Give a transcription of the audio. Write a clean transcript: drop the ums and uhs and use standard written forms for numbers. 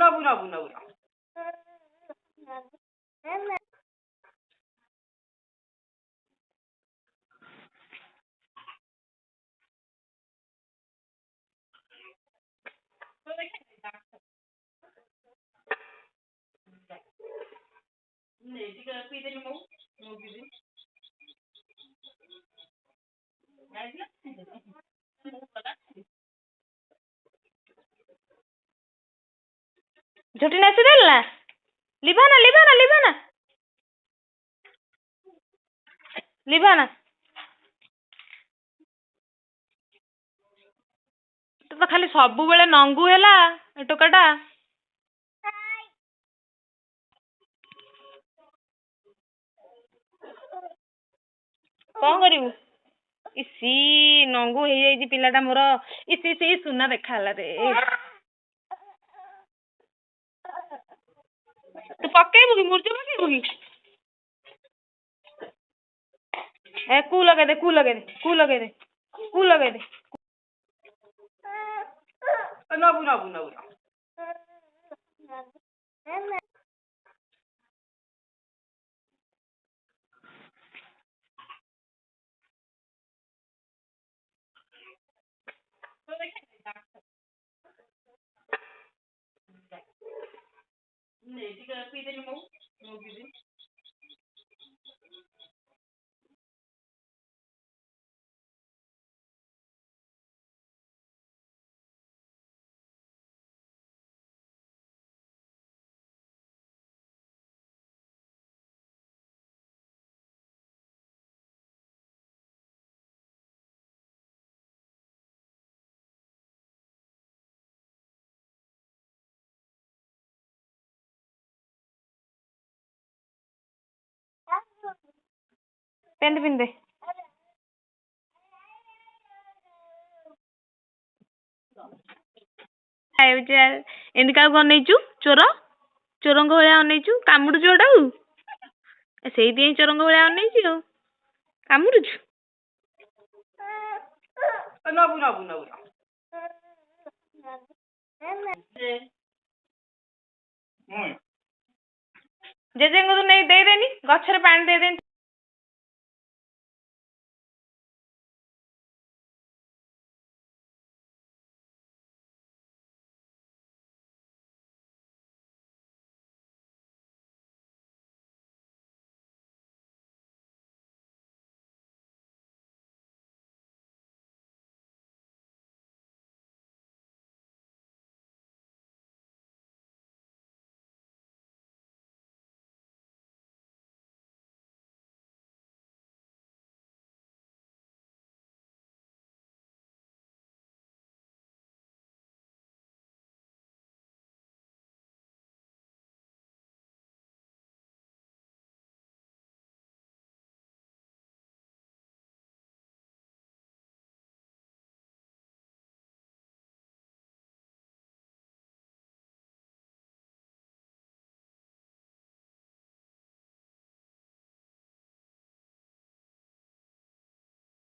ନବୁ ନବୁ ନବୁ ଟିକେ ପିଇଦେଲି ମୁଁ ପିଇଦେଲି झुटी नाची देल ना लिभाना लिभाना लिभाना लिभाना तो खाली सबु बेले नंगू हैला टोकाटा कौन करू इसी नंगू हो जाई पिलाटा मोर इसी से सुना देखा रे तू पकेबू कि मुर्ज पकेबू कि ए कू लगे दे कू लगे दे कू लगे दे कू लगे दे नबू नबू नबू ଟିକେ ପିଇଦେଲି ମୁଁ ପିଇଦେଲି पेंट पिंदे एमती क्या अनईचु चोर चोर भाया अनईचु कामुड़ू चोटा से चोर भाया अनईचु कामुड़ुचु नबू नबू नबू जेजे को तो नहीं दे देनी गछरे पानी दे देनी।